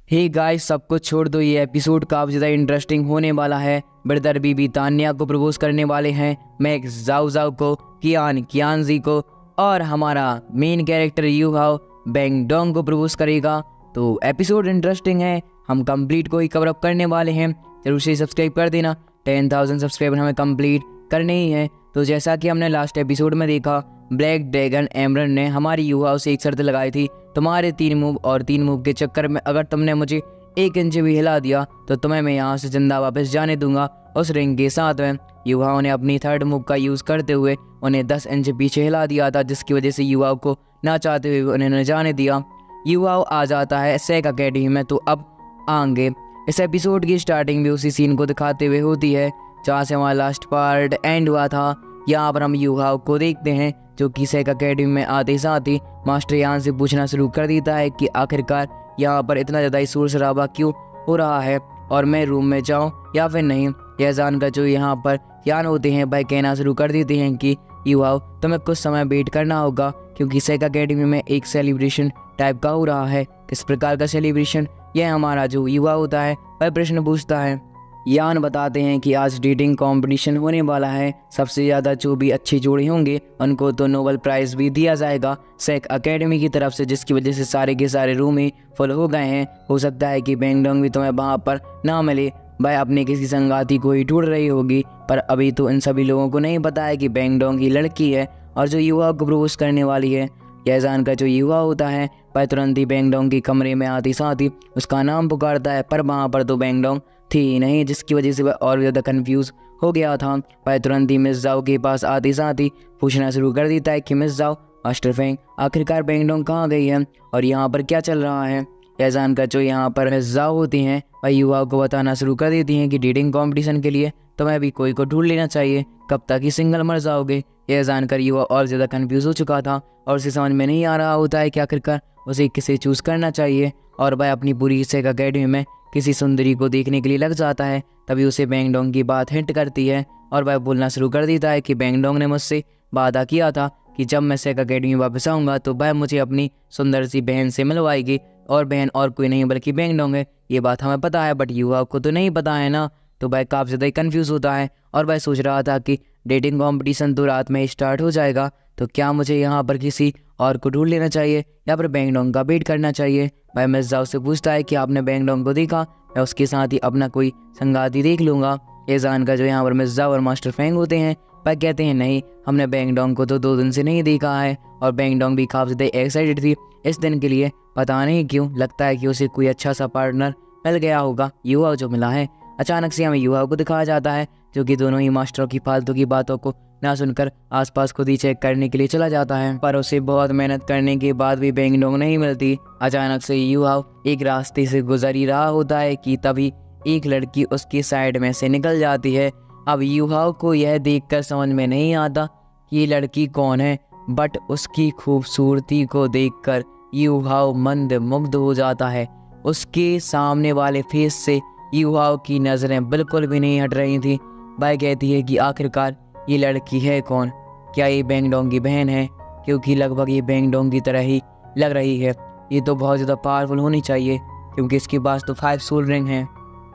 Hey guys, सब कुछ छोड़ दो। ये एपिसोड काफ़ी ज़्यादा इंटरेस्टिंग होने वाला है। ब्रदर बीबी तान्या को प्रपोज करने वाले हैं, मैक्स जाओ जाओ को, कियान कियानजी को, और हमारा मेन कैरेक्टर यू हाओ बैंग डोंग को प्रपोज करेगा। तो एपिसोड इंटरेस्टिंग है, हम कंप्लीट को ही कवर अप करने वाले हैं। जरूर से सब्सक्राइब कर देना, 10,000 सब्सक्राइबर हमें कंप्लीट करने ही हैं। तो जैसा कि हमने लास्ट एपिसोड में देखा, ब्लैक ड्रैगन एमरन ने हमारी यू हाओ से एक शर्त लगाई थी, तुम्हारे 3 मूव और 3 मूव के चक्कर में अगर तुमने मुझे 1 इंच भी हिला दिया तो तुम्हें मैं यहाँ से जिंदा वापस जाने दूंगा। उस रिंग के साथ में यू हाओ ने अपनी 3rd मूव का यूज़ करते हुए उन्हें 10 इंच पीछे हिला दिया था, जिसकी वजह से यू हाओ को ना चाहते हुए उन्हें न जाने दिया। यू हाओ आ जाता है सेक अकेडमी में। तो अब आगे इस एपिसोड की स्टार्टिंग भी उसी सीन को दिखाते हुए होती है जहाँ से हमारा लास्ट पार्ट एंड हुआ था। यहाँ पर हम यू हाओ को देखते हैं जो कि सेक अकेडमी में आते साथ ही मास्टर यान से पूछना शुरू कर देता है कि आखिरकार यहाँ पर इतना ज़्यादा शोर शराबा क्यों हो रहा है और मैं रूम में जाऊँ या फिर नहीं। यह जानकर जो यहाँ पर यान होते हैं वह कहना शुरू कर देते हैं कि यू हाओ तुम्हें कुछ समय वेट करना होगा, क्योंकि सेक अकेडमी में एक सेलिब्रेशन टाइप का हो रहा है। किस प्रकार का सेलिब्रेशन? यह हमारा जो यू हाओ होता है वह प्रश्न पूछता है। यान बताते हैं कि आज डेटिंग कंपटीशन होने वाला है। सबसे ज़्यादा जो भी अच्छे जोड़े होंगे उनको तो नोबेल प्राइज़ भी दिया जाएगा सेक अकेडमी की तरफ से, जिसकी वजह से सारे के सारे रूम ही फुल हो गए हैं। हो सकता है कि बैंग डोंग भी तुम्हें वहाँ पर ना मिले, वह अपने किसी संगाती को ही ढूंढ रही होगी। पर अभी तो इन सभी लोगों को नहीं पता है कि बैंग डोंग की लड़की है और जो यू हाओ को प्रपोज करने वाली है। यह जानकर जो यू हाओ होता है वह तुरंत ही बैंग डोंग के कमरे में आती साथ ही उसका नाम पुकारता है, पर वहाँ पर तो बैंग डोंग थी ही नहीं, जिसकी वजह से वह और ज़्यादा कंफ्यूज हो गया था। वह तुरंत ही मिस जाओ के पास आते साथ ही पूछना शुरू कर देता है कि मिस जाओ, मास्टर फेंग, आखिरकार बैंग डोंग कहाँ गई है और यहाँ पर क्या चल रहा है। यह जानकर जो यहाँ पर मिस जाओ होती हैं वह यू हाओ को बताना शुरू कर देती हैं कि डेटिंग कॉम्पिटिशन के लिए तुम्हें भी कोई को ढूंढ लेना चाहिए, कब तक ही सिंगल मर जाओगे। यह जानकर यू हाओ और ज़्यादा कंफ्यूज हो चुका था और उसे समझ में नहीं आ रहा होता है कि आखिरकार उसे किसे चूज़ करना चाहिए। और वह अपनी पूरी सेक अकेडमी में किसी सुंदरी को देखने के लिए लग जाता है। तभी उसे बैंग डोंग की बात हिंट करती है और वह बोलना शुरू कर देता है कि बैंग डोंग ने मुझसे वादा किया था कि जब मैं सेक अकेडमी वापस आऊँगा तो वह मुझे अपनी सुंदर सी बहन से मिलवाएगी, और बहन और कोई नहीं बल्कि बैंग डोंग है। ये बात हमें पता है, बट यू हाओ को तो नहीं पता है ना। तो वह काफ़ी ज़्यादा कन्फ्यूज़ होता है और वह सोच रहा था कि डेटिंग कॉम्पिटिशन तो रात में स्टार्ट हो जाएगा, तो क्या मुझे यहाँ पर किसी और को ढूंढ लेना चाहिए या फिर बैंग डोंग का वेट करना चाहिए। वह मिस जाओ से पूछता है कि आपने बैंग डोंग को देखा, मैं उसके साथ ही अपना कोई संगाती देख लूँगा। ये जानकर जो यहाँ पर मिस जाओ और मास्टर फेंग होते हैं वह कहते हैं नहीं, हमने बैंग डोंग को तो 2 दिन से नहीं देखा है। और बैंग डोंग भी काफ़ी ज़्यादा एक्साइटेड थी इस दिन के लिए, पता नहीं क्यों, लगता है कि उसे कोई अच्छा सा पार्टनर मिल गया होगा। यू हाओ जो मिला है। अचानक से हमें यू हाओ को दिखाया जाता है जो कि दोनों ही मास्टरों की फालतू की बातों को ना सुनकर आसपास खुद ही चेक करने के लिए चला जाता है, पर उसे बहुत मेहनत करने के बाद भी बैंग डोंग नहीं मिलती। अचानक से यू हाओ एक रास्ते से गुजर ही रहा होता है कि तभी एक लड़की उसकी साइड में से निकल जाती है। अब यू हाओ को यह देखकर समझ में नहीं आता कि ये लड़की कौन है, बट उसकी खूबसूरती को देखकर यू हाओ मंद मुग्ध हो जाता है। उसके सामने वाले फेस से यू हाओ की नज़रें बिल्कुल भी नहीं हट रही थी। वह कहती है कि आखिरकार ये लड़की है कौन, क्या ये बैंग डोंग की बहन है? क्योंकि लगभग ये बैंग डोंग की तरह ही लग रही है। ये तो बहुत ज़्यादा पावरफुल होनी चाहिए क्योंकि इसके पास तो 5 सोल रिंग हैं।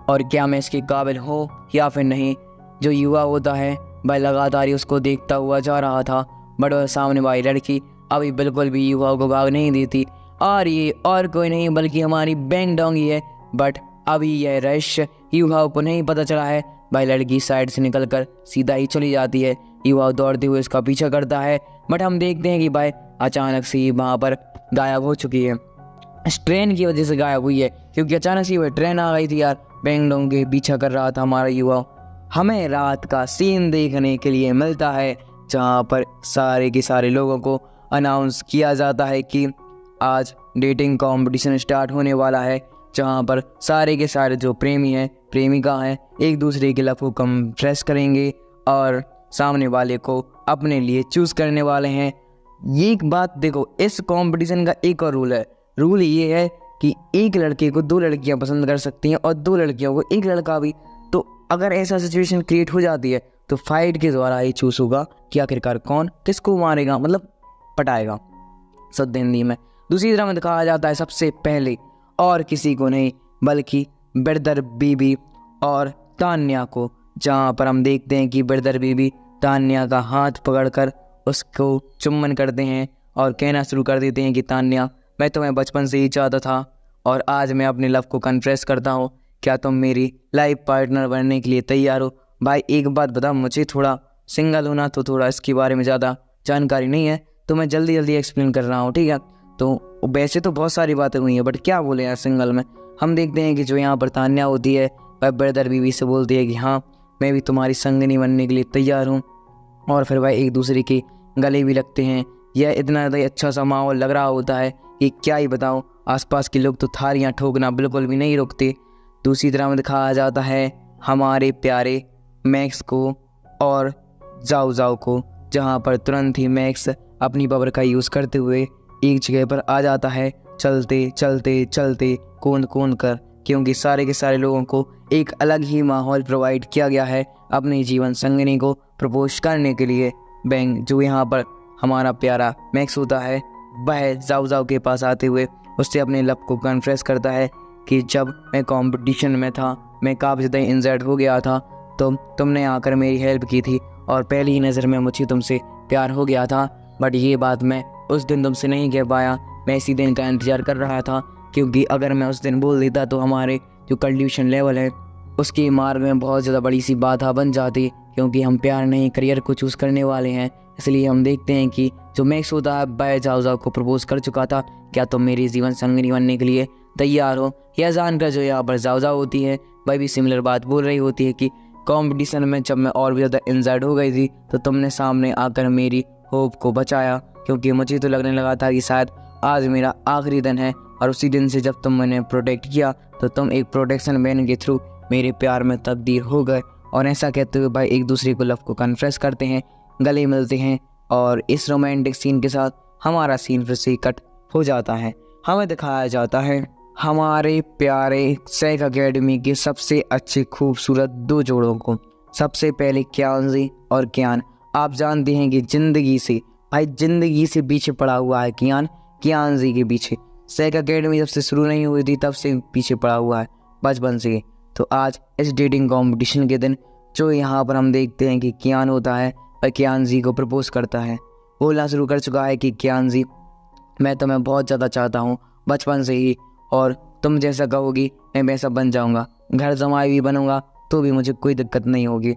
और क्या मैं इसके काबिल हूँ या फिर नहीं? जो युवा होता है वह लगातार ही उसको देखता हुआ जा रहा था, बट वह सामने वाली लड़की अभी बिल्कुल भी युवा को भाग नहीं देती। और ये और कोई नहीं बल्कि हमारी बैंग डोंग ही है। बट अभी यह रहस्य यू हाओ को नहीं पता चला है। भाई लड़की साइड से निकलकर सीधा ही चली जाती है। यू हाओ दौड़ते हुए इसका पीछा करता है, बट हम देखते हैं कि भाई अचानक से ही वहाँ पर गायब हो चुकी है। इस ट्रेन की वजह से गायब हुई है, क्योंकि अचानक से वह ट्रेन आ गई थी यार। बैंग डोंग के पीछा कर रहा था हमारा यू हाओ। हमें रात का सीन देखने के लिए मिलता है जहाँ पर सारे के सारे लोगों को अनाउंस किया जाता है कि आज डेटिंग कंपटीशन स्टार्ट होने वाला है, जहाँ पर सारे के सारे जो प्रेमी हैं प्रेमिका हैं एक दूसरे के लफ्ज़ों को कंप्रेस करेंगे और सामने वाले को अपने लिए चूज़ करने वाले हैं। ये एक बात देखो, इस कंपटीशन का एक और रूल है। रूल ये है कि एक लड़के को 2 लड़कियां पसंद कर सकती हैं और 2 लड़कियों को एक लड़का भी। तो अगर ऐसा सिचुएशन क्रिएट हो जाती है तो फाइट के द्वारा ही चूज़ होगा कि आखिरकार कौन किसको मारेगा, मतलब पटाएगा सद हिंदी में। दूसरी तरफ में दिखाया जाता है सबसे पहले और किसी को नहीं बल्कि ब्रदर बीबी और तान्या को, जहाँ पर हम देखते हैं कि ब्रदर बीबी तान्या का हाथ पकड़कर उसको चुम्बन करते हैं और कहना शुरू कर देते हैं कि तान्या, मैं तुम्हें बचपन से ही चाहता था और आज मैं अपने लव को कन्फेस करता हूँ, क्या तुम मेरी लाइफ पार्टनर बनने के लिए तैयार हो? भाई एक बात बता, मुझे थोड़ा सिंगल होना तो थोड़ा इसके बारे में ज़्यादा जानकारी नहीं है, तो मैं जल्दी जल्दी एक्सप्लेन कर रहा हूँ, ठीक है। तो वैसे तो बहुत सारी बातें हुई हैं, बट क्या बोले यार सिंगल में। हम देखते हैं कि जो यहाँ पर तान्या होती है वह ब्रदर बीवी से बोलती है कि हाँ, मैं भी तुम्हारी संगनी बनने के लिए तैयार हूँ, और फिर वह एक दूसरे के गले भी लगते हैं। यह इतना ज़्यादा अच्छा सा माहौल लग रहा होता है कि क्या ही बताऊँ, आसपास के लोग तो थालियाँ ठोकना बिल्कुल भी नहीं रुकते। दूसरी तरफ में दिखाया जाता है हमारे प्यारे मैक्स को और जाओ जाओ को, जहाँ पर तुरंत ही मैक्स अपनी पावर का यूज़ करते हुए एक जगह पर आ जाता है, चलते चलते चलते कूद कूद कर, क्योंकि सारे के सारे लोगों को एक अलग ही माहौल प्रोवाइड किया गया है अपने जीवन संगिनी को प्रपोज करने के लिए। बैंग, जो यहाँ पर हमारा प्यारा मैक्स होता है, वह जाओ जाओ के पास आते हुए उससे अपने लव को कन्फेस करता है कि जब मैं कंपटीशन में था, मैं काफ़ी ज़्यादा इंजर्ड हो गया था, तो तुमने आकर मेरी हेल्प की थी और पहली ही नज़र में मुझे तुमसे प्यार हो गया था। बट ये बात मैं उस दिन तुमसे नहीं कह पाया, मैं इसी दिन का इंतज़ार कर रहा था, क्योंकि अगर मैं उस दिन बोल देता तो हमारे जो कंडीशन लेवल है उसकी मार्ग में बहुत ज़्यादा बड़ी सी बाधा बन जाती, क्योंकि हम प्यार नहीं करियर को चूज़ करने वाले हैं। इसलिए हम देखते हैं कि जो मैक्स होता है वह जाओ जाओ को प्रपोज कर चुका था, क्या तुम मेरी जीवन संगिनी बनने के लिए तैयार हो? यह जानकर जो यहाँ पर जाओ जाओ होती है वह भी सिमिलर बात बोल रही होती है कि कंपटीशन में जब मैं और भी ज़्यादा इंजर्ड हो गई थी तो तुमने सामने आकर मेरी होप को बचाया, क्योंकि मुझे तो लगने लगा था कि शायद आज मेरा आखिरी दिन है, और उसी दिन से जब तुम मैंने प्रोटेक्ट किया तो तुम एक प्रोटेक्शन बैन के थ्रू मेरे प्यार में तब्दील हो गए। और ऐसा कहते हुए भाई एक दूसरे को लव को कन्फेस करते हैं, गले मिलते हैं, और इस रोमांटिक सीन के साथ हमारा सीन फिर से कट हो जाता है। हमें दिखाया जाता है हमारे प्यारे सेक एकेडमी के सबसे अच्छे खूबसूरत दो जोड़ों को। सबसे पहले कियानजी और कियान। आप जानते हैं कि ज़िंदगी से पीछे पड़ा हुआ है कियानजी के पीछे। सेक एकेडमी जब से शुरू नहीं हुई थी तब से पीछे पड़ा हुआ है बचपन से। तो आज इस डेटिंग कंपटीशन के दिन जो यहाँ पर हम देखते हैं कि कियान होता है वह कियानजी को प्रपोज करता है, बोलना शुरू कर चुका है कि कियानजी, मैं तुम्हें बहुत ज़्यादा चाहता हूँ बचपन से ही, और तुम जैसा कहोगी मैं वैसा बन जाऊँगा, घर जमाई भी बनूँगा तो भी मुझे कोई दिक्कत नहीं होगी।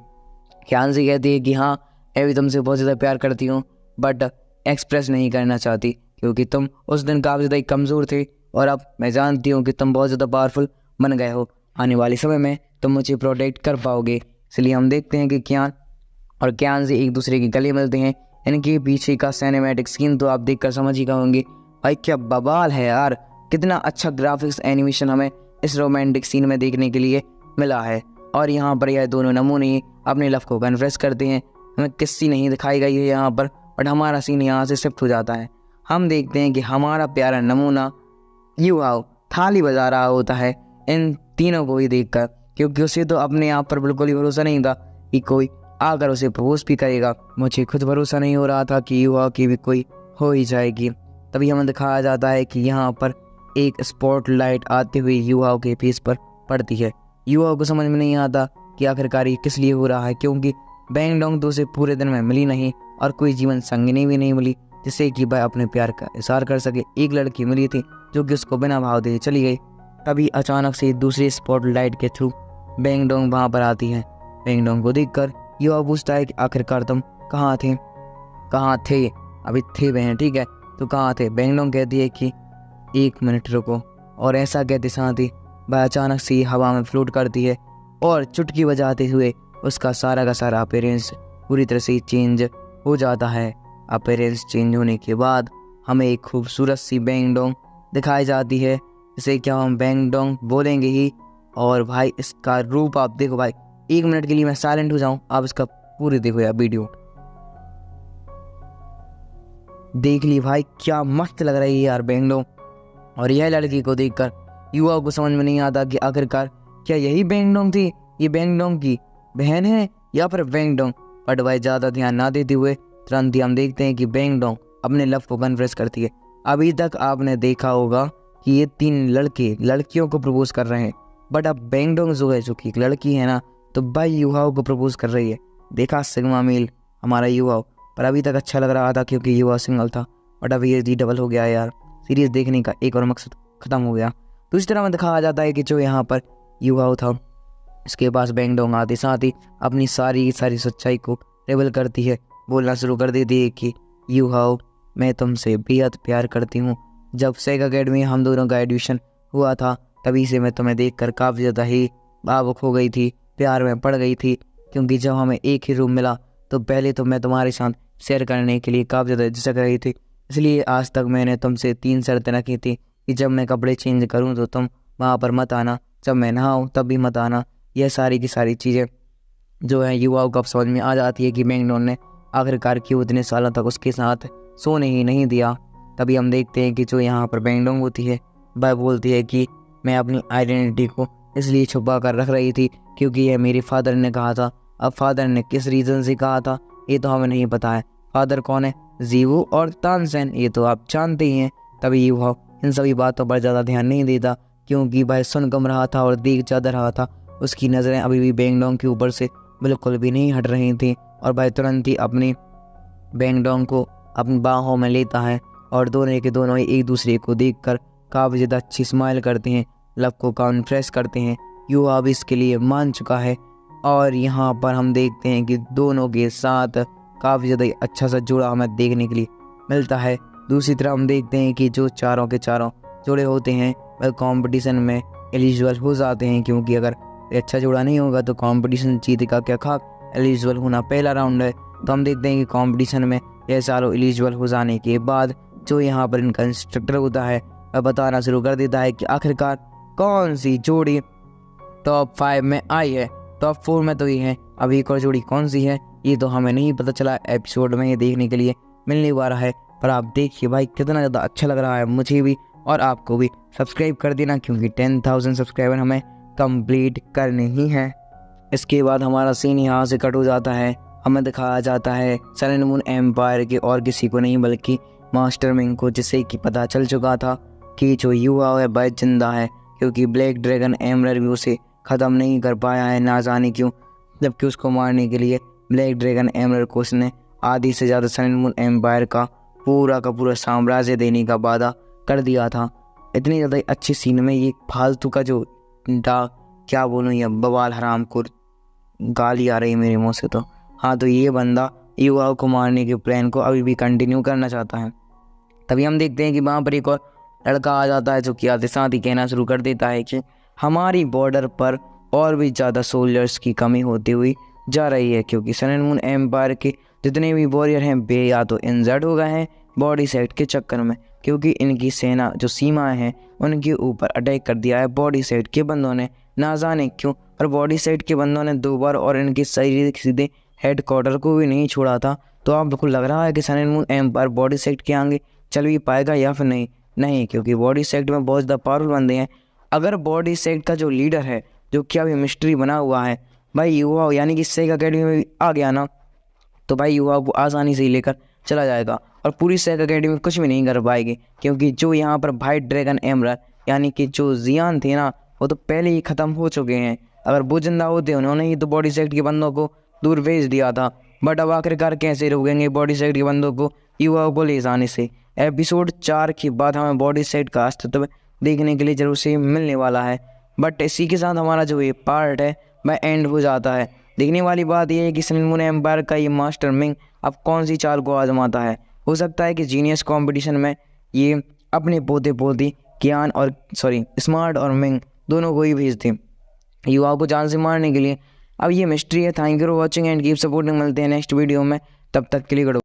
कियानजी कहती है कि हाँ, मैं भी तुमसे बहुत ज़्यादा प्यार करती हूँ, बट एक्सप्रेस नहीं करना चाहती, क्योंकि तुम उस दिन काफ़ी ज़्यादा कमज़ोर थे और अब मैं जानती हूँ कि तुम बहुत ज़्यादा पावरफुल बन गए हो। आने वाले समय में तुम मुझे प्रोटेक्ट कर पाओगे। इसलिए हम देखते हैं कि कियान और कियानजी एक दूसरे के गले मिलते हैं। इनके पीछे का सिनेमैटिक सीन तो आप देखकर समझ ही होंगे भाई क्या बवाल है यार, कितना अच्छा ग्राफिक्स एनिमेशन हमें इस रोमांटिक सीन में देखने के लिए मिला है। और यहाँ पर यह दोनों नमूने अपने लव को कन्फेस करते हैं। हमें किस्सी नहीं दिखाई गई है यहाँ पर, बट हमारा सीन यहाँ से शिफ्ट हो जाता है। हम देखते हैं कि हमारा प्यारा नमूना युवाओ थाली बजा रहा होता है इन तीनों को ही देखकर, क्योंकि उसे तो अपने आप पर बिल्कुल ही भरोसा नहीं था कि कोई आकर उसे प्रपोज भी करेगा। मुझे खुद भरोसा नहीं हो रहा था कि युवा की भी कोई हो ही जाएगी। तभी हमें दिखाया जाता है कि यहाँ पर एक स्पॉटलाइट आते हुए युवाओं के फेस पर पड़ती है। युवाओं को समझ में नहीं आता कि आखिरकार ये किस लिए हो रहा है, क्योंकि बैंग डोंग तो उसे पूरे दिन में मिली नहीं और कोई जीवन संगिनी भी नहीं मिली जिससे कि वह अपने प्यार का इज़हार कर सके। एक लड़की मिली थी जो कि उसको बिना भाव दिए चली गई। तभी अचानक से दूसरी स्पॉटलाइट के थ्रू बैंग डोंग वहाँ पर आती है। बैंग डोंग को देखकर युवा पूछता है कि आखिरकार तुम कहाँ थे? अभी थे वह, ठीक है, तो कहाँ थे? बैंग डोंग कहती है कि 1 मिनट रुको, और ऐसा कहते साथ ही वह अचानक से हवा में फ्लोट करती है और चुटकी बजाते हुए उसका सारा का सारा अपीयरेंस पूरी तरह से चेंज हो जाता है। अपीयरेंस चेंज होने के बाद हमें एक खूबसूरत सी बैंग डोंग दिखाई जाती है, इसे क्या हम बैंग डोंग बोलेंगे ही। और भाई इसका रूप आप देखो भाई, 1 मिनट के लिए मैं साइलेंट हो जाऊं, आप इसका पूरी देखो यार वीडियो देख ली भाई, क्या मस्त लग रही है यार बैंग डोंग। और यह लड़की को देखकर युवा को समझ में नहीं आता कि आखिरकार क्या यही बैंग डोंग थी, ये बैंग डोंग की बहन है या फिर बैंग डोंग। बट भाई ज़्यादा ध्यान ना देते हुए तुरंत ही हम देखते हैं कि बैंग डोंग अपने लव को कन्फेस करती है। अभी तक आपने देखा होगा कि ये 3 लड़के लड़कियों को प्रपोज कर रहे हैं, बट अब बैंगडोंग जो है, जो कि एक लड़की है ना, तो भाई युवाओं को प्रपोज कर रही है। देखा सिग्मा मेल हमारा युवा, पर अभी तक अच्छा लग रहा था क्योंकि युवा सिंगल था, बट अब ये डबल हो गया यार। सीरीज देखने का एक और मकसद ख़त्म हो गया। दूसरी तरह में दिखाया जाता है कि जो यहाँ पर युवा था, इसके पास बैंगडोंग आते साथ ही अपनी सारी सच्चाई को रिवील करती है, बोलना शुरू कर देती है कि युवा, मैं तुमसे बेहद प्यार करती हूँ। जब सेग अकेडमी हम दोनों का एडमिशन हुआ था, तभी से मैं तुम्हें देखकर काफ़ी ज़्यादा ही भावुक हो गई थी, प्यार में पड़ गई थी। क्योंकि जब हमें एक ही रूम मिला तो पहले तो मैं तुम्हारे साथ शेयर करने के लिए काफ़ी ज़्यादा झिझक रही थी, इसलिए आज तक मैंने तुमसे 3 शर्तें रखी थी कि जब मैं कपड़े चेंज करूँ तो तुम वहाँ पर मत आना, जब मैं नहाऊँ तब भी मत आना। यह सारी की सारी चीज़ें जो है युवाओं को अब समझ में आ जाती है कि बैंगडोंग ने आखिरकार क्यों इतने सालों तक उसके साथ सोने ही नहीं दिया। तभी हम देखते हैं कि जो यहाँ पर बैंगडोंग होती है, वह बोलती है कि मैं अपनी आइडेंटिटी को इसलिए छुपा कर रख रही थी क्योंकि यह मेरे फादर ने कहा था। अब फादर ने किस रीज़न से कहा था ये तो हमें नहीं पता है। फादर कौन है? जीवू और तानसेन, ये तो आप जानते ही हैं। तभी युवा इन सभी बातों पर ज़्यादा ध्यान नहीं देता क्योंकि वह सुन कम रहा था और देख ज़्यादा रहा था। उसकी नज़रें अभी भी बैंगडोंग के ऊपर से बिल्कुल भी नहीं हट रही थी और वह तुरंत ही अपनी बैंगडोंग को अपनी बाहों में लेता है और दोनों के दोनों ही एक दूसरे को देखकर काफ़ी ज़्यादा अच्छी स्माइल करते हैं, लव को कॉन्फ्रेस करते हैं। युवा भी इसके लिए मान चुका है और यहाँ पर हम देखते हैं कि दोनों के साथ काफ़ी ज़्यादा अच्छा सा जुड़ा हमें देखने के लिए मिलता है। दूसरी तरफ हम देखते हैं कि जो चारों के चारों जुड़े होते हैं वह कंपटीशन में एलिजिबल हो जाते हैं, क्योंकि अगर अच्छा जुड़ा नहीं होगा तो कंपटीशन जीतेगा क्या खाक। एलिजिबल होना पहला राउंड है। तो हम देखते हैं कि कंपटीशन में यह चारों एलिजिबल हो जाने के बाद जो यहाँ पर इनका इंस्ट्रक्टर होता है वह बताना शुरू कर देता है कि आखिरकार कौन सी जोड़ी टॉप 5 में आई है। टॉप 4 में तो ये है, अब एक और जोड़ी कौन सी है ये तो हमें नहीं पता चला, एपिसोड में ये देखने के लिए मिलने वाला है। पर आप देखिए भाई कितना ज़्यादा अच्छा लग रहा है मुझे भी और आपको भी। सब्सक्राइब कर देना क्योंकि 10,000 सब्सक्राइबर हमें कंप्लीट करने ही हैं। इसके बाद हमारा सीन यहाँ से कट हो जाता है। हमें दिखाया जाता है सन एंड मून एम्पायर के और किसी को नहीं बल्कि मास्टर मिंग को, जिससे कि पता चल चुका था कि जो युवा है वह जिंदा है, क्योंकि ब्लैक ड्रैगन एमरर भी उसे ख़त्म नहीं कर पाया है ना जाने क्यों, जबकि उसको मारने के लिए ब्लैक ड्रैगन एमरर को उसने आधी से ज़्यादा सन एंड मून एम्पायर का पूरा साम्राज्य देने का वादा कर दिया था। इतनी ज़्यादा अच्छी सीन में ये फालतू का जो क्या बोलूँ या बवाल हराम को गाली आ रही है मेरे मुँह से। तो हाँ, तो ये बंदा युवाओं को मारने के प्लान को अभी भी कंटिन्यू करना चाहता है। तभी हम देखते हैं कि वहाँ पर एक और लड़का आ जाता है जो कि आते साथ ही कहना शुरू कर देता है कि हमारी बॉर्डर पर और भी ज़्यादा सोल्जर्स की कमी होती हुई जा रही है, क्योंकि सन एंड मून एम्पायर के जितने भी वॉरियर हैं वे या तो इंजर्ड हो गए हैं बॉडी सेट के चक्कर में, क्योंकि इनकी सेना जो सीमाएं हैं उनके ऊपर अटैक कर दिया है बॉडी सेट के बंदों ने, ना जाने क्यों। और बॉडी सेट के बंदों ने 2 बार और इनके सीधे हेडक्वार्टर को भी नहीं छोड़ा था। तो आप बिल्कुल लग रहा है कि sun and moon empire body set के आगे चल भी पाएगा या फिर नहीं, क्योंकि बॉडी सेट में बहुत ज़्यादा पावरफुल बंदे हैं। अगर बॉडी सेट का जो लीडर है जो क्या भी मिस्ट्री बना हुआ है भाई युवा यानी कि सेग अकेडमी में आ गया ना, तो भाई युवा को आसानी से ही लेकर चला जाएगा और पूरी सेग अकेडमी कुछ भी नहीं कर पाएगी, क्योंकि जो यहाँ पर वाइट ड्रैगन एमरर यानी कि जो जियान थे ना वो तो पहले ही ख़त्म हो चुके हैं। अगर वो जिंदा होते उन्होंने ही तो बॉडी सेट के बंदों को दूर भेज दिया था, बट अब आखिरकार कैसे रोकेंगे बॉडी सेट के बंदों को युवाओं को ले जाने से। एपिसोड 4 के बाद हमें बॉडी सेट का अस्तित्व देखने के लिए जरूर से मिलने वाला है, बट इसी के साथ हमारा जो ये पार्ट है वह एंड हो जाता है। देखने वाली बात यह है कि सन एंड मून एम्पायर का ये मास्टर मिंग अब कौन सी चाल को आजमाता है। हो सकता है कि जीनियस कंपटीशन में ये अपने पोते कियान और स्मार्ट और मिंग दोनों को ही भेज दें युवाओं को जान से मारने के लिए। अब ये मिस्ट्री है। Thank you for watching and keep supporting. मिलते हैं नेक्स्ट वीडियो में, तब तक के लिए